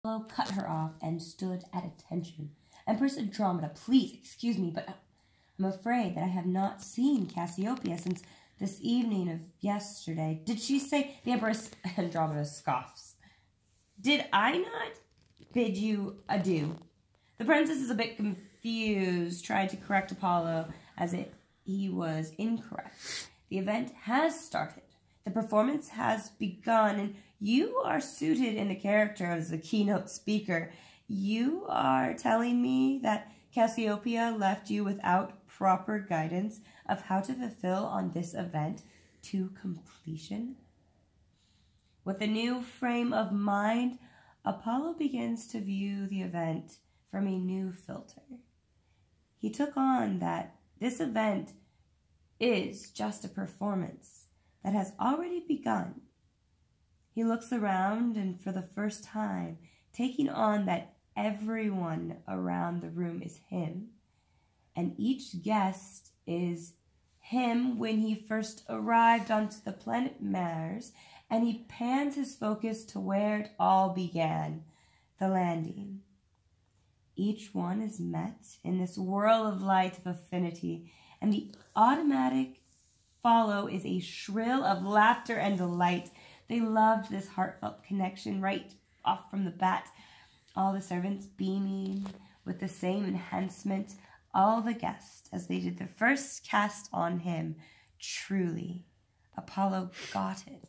Apollo cut her off and stood at attention. Empress Andromeda, please excuse me, but I'm afraid that I have not seen Cassiopeia since this evening of yesterday. Did she say? The Empress Andromeda scoffs. Did I not bid you adieu? The princess is a bit confused, tried to correct Apollo as if he was incorrect. The event has started. The performance has begun, and you are suited in the character as the keynote speaker. You are telling me that Cassiopeia left you without proper guidance of how to fulfill on this event to completion? With a new frame of mind, Apollo begins to view the event from a new filter. He took on that this event is just a performance that has already begun. He looks around and for the first time, taking on that everyone around the room is him, and each guest is him when he first arrived onto the planet Mars, and he pans his focus to where it all began, the landing. Each one is met in this whirl of light of affinity, and the automatic follow is a shrill of laughter and delight. They loved this heartfelt connection right off from the bat. All the servants beaming with the same enhancement, all the guests as they did the first cast on him. Truly, Apollo got it.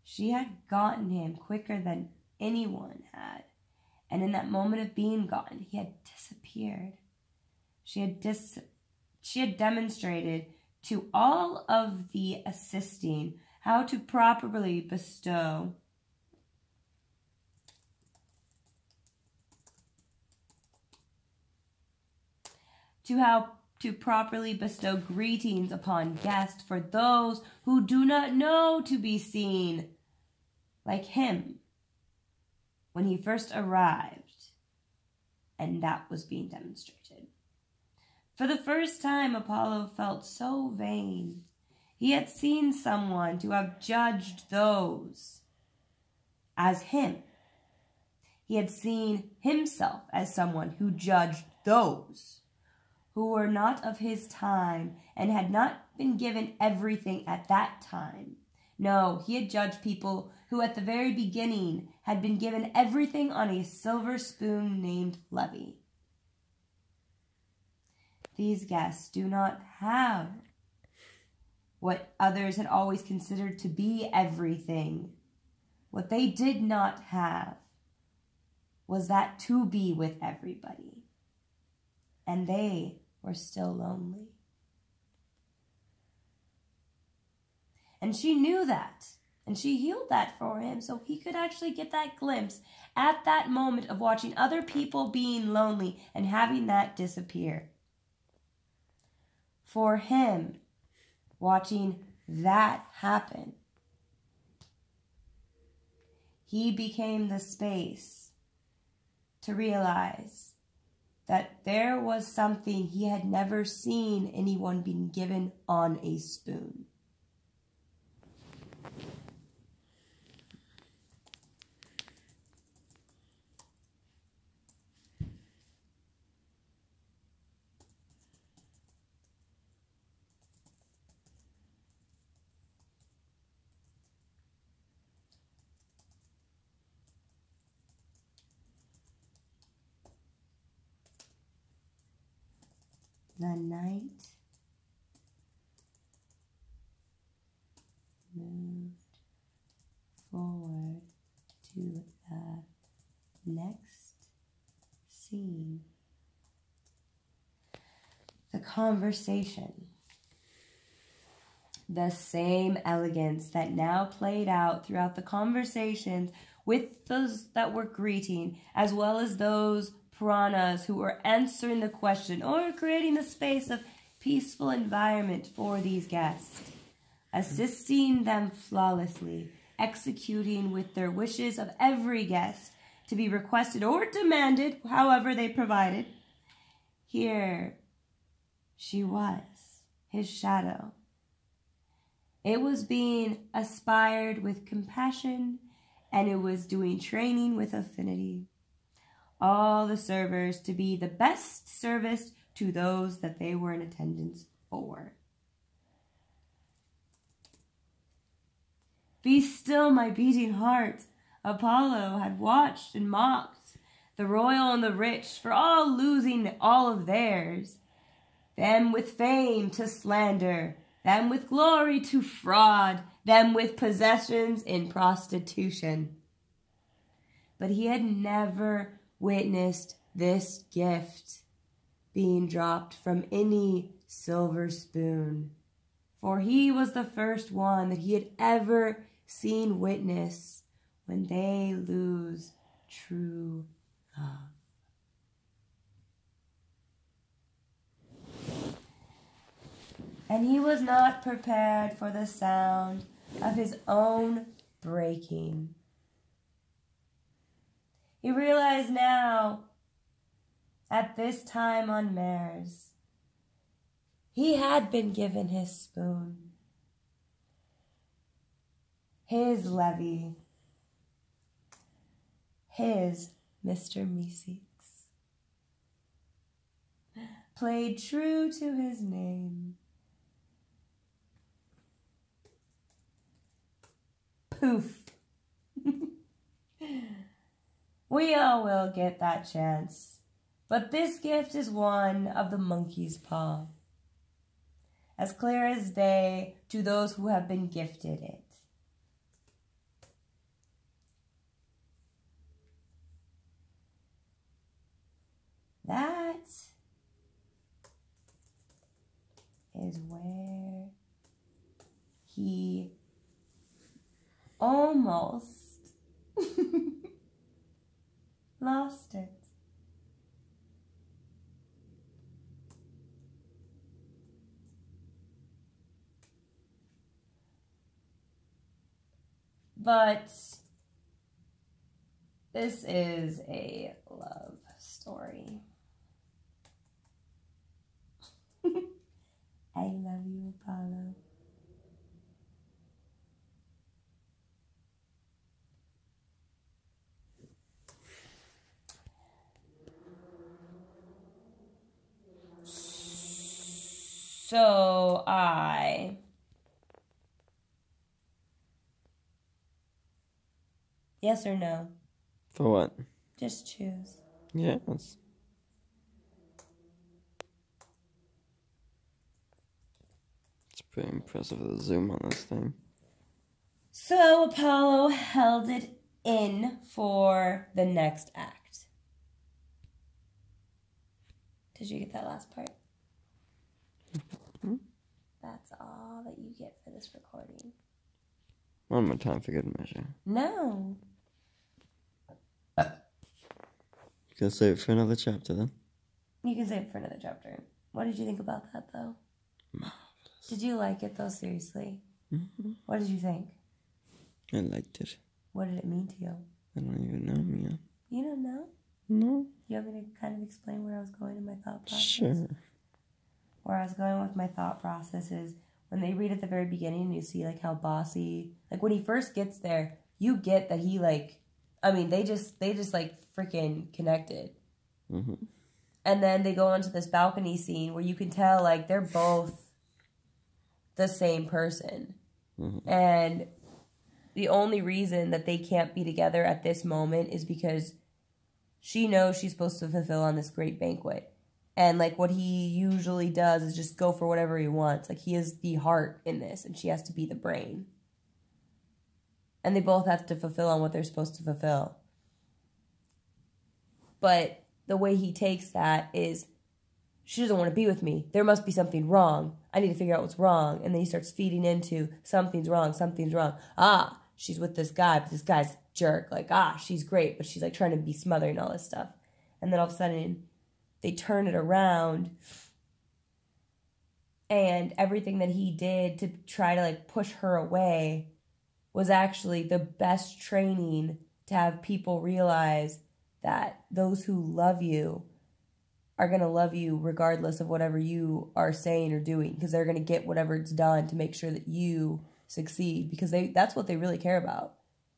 She had gotten him quicker than anyone had, and in that moment of being gotten, he had disappeared. She had demonstrated to all of the assisting how to properly bestow greetings upon guests for those who do not know to be seen, like him when he first arrived, and that was being demonstrated. For the first time, Apollo felt so vain. He had seen someone to have judged those as him. He had seen himself as someone who judged those who were not of his time and had not been given everything at that time. No, he had judged people who at the very beginning had been given everything on a silver spoon named Levy. These guests do not have what others had always considered to be everything. What they did not have was that to be with everybody. And they were still lonely. And she knew that. And she healed that for him so he could actually get that glimpse at that moment of watching other people being lonely and having that disappear. For him, watching that happen, he became the space to realize that there was something he had never seen anyone being given on a spoon. The night moved forward to the next scene. The conversation. The same elegance that now played out throughout the conversations with those that were greeting, as well as those piranhas who were answering the question or creating the space of peaceful environment for these guests, assisting them flawlessly, executing with their wishes of every guest to be requested or demanded, however they provided. Here she was, his shadow. It was being aspired with compassion and it was doing training with affinity. All the servers to be the best service to those that they were in attendance for. Be still, my beating heart. Apollo had watched and mocked the royal and the rich for all losing all of theirs. Them with fame to slander, them with glory to fraud, them with possessions in prostitution. But he had never witnessed this gift being dropped from any silver spoon, for he was the first one that he had ever seen witness when they lose true love. And he was not prepared for the sound of his own breaking. He realized now, at this time on Mars, he had been given his spoon, his levy, his Mr. Meeseeks, played true to his name. Poof. We all will get that chance, but this gift is one of the monkey's paw, as clear as day to those who have been gifted it. That is where he almost lost it. But this is a love story. I love you, Apollo. So yes or no? For what? Just choose. Yes. It's pretty impressive, the zoom on this thing. So Apollo held it in for the next act. Did you get that last part? Mm-hmm. That's all that you get for this recording. One more time for good measure. No. Gonna save it for another chapter then? You can save it for another chapter. What did you think about that, though? Marvelous. Did you like it, though, seriously? Mm-hmm. What did you think? I liked it. What did it mean to you? I don't even know, Mia. You don't know? No? You want me to kind of explain where I was going in my thought process? Sure. Where I was going with my thought process is when they read at the very beginning, you see, like, how bossy... Like, when he first gets there, you get that he, like... I mean, they just like, freaking connected. Mm-hmm. And then they go onto this balcony scene where you can tell, like, they're both the same person. Mm-hmm. And the only reason that they can't be together at this moment is because she knows she's supposed to fulfill on this great banquet. And, like, what he usually does is just go for whatever he wants. Like, he is the heart in this, and she has to be the brain. And they both have to fulfill on what they're supposed to fulfill. But the way he takes that is, she doesn't want to be with me. There must be something wrong. I need to figure out what's wrong. And then he starts feeding into, something's wrong, something's wrong. She's with this guy, but this guy's a jerk. Like, she's great, but she's, like, trying to be smothered and all this stuff. And then all of a sudden, they turn it around. And everything that he did to try to, like, push her away was actually the best training to have people realize that those who love you are going to love you regardless of whatever you are saying or doing, because they're going to get whatever it's done to make sure that you succeed, because that's what they really care about.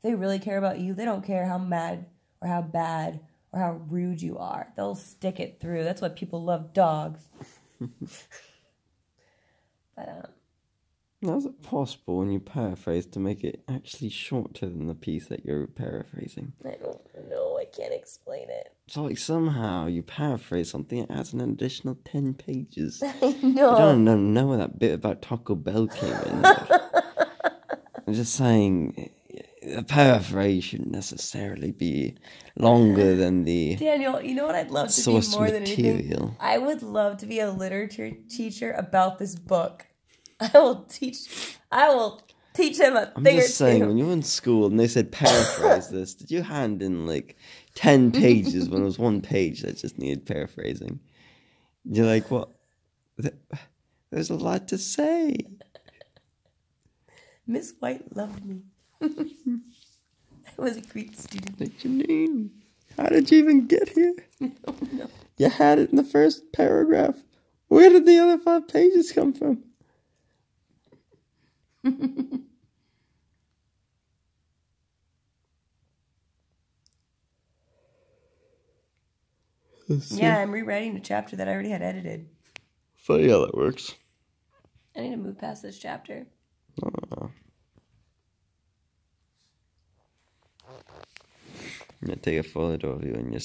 If they really care about you, they don't care how mad or how bad or how rude you are. They'll stick it through. That's why people love dogs. But, how's it possible when you paraphrase to make it actually shorter than the piece that you're paraphrasing? I don't know. I can't explain it. So, like, somehow you paraphrase something, it adds an additional 10 pages. I know. I don't know where that bit about Taco Bell came in. I'm just saying, a paraphrase shouldn't necessarily be longer than the Daniel, you know what I'd love to be source more than anything? material. I would love to be a literature teacher about this book. I will teach him a I'm thing or just saying, two. when you were in school and they said paraphrase this, did you hand in like 10 pages when it was one page that just needed paraphrasing? You're like, what? There's a lot to say. Miss White loved me. I was a great student. Like, Janine, how did you even get here? No. You had it in the first paragraph. Where did the other 5 pages come from? Yeah, I'm rewriting a chapter that I already had edited. Funny how that works. I need to move past this chapter. I'm gonna take a photo of you and your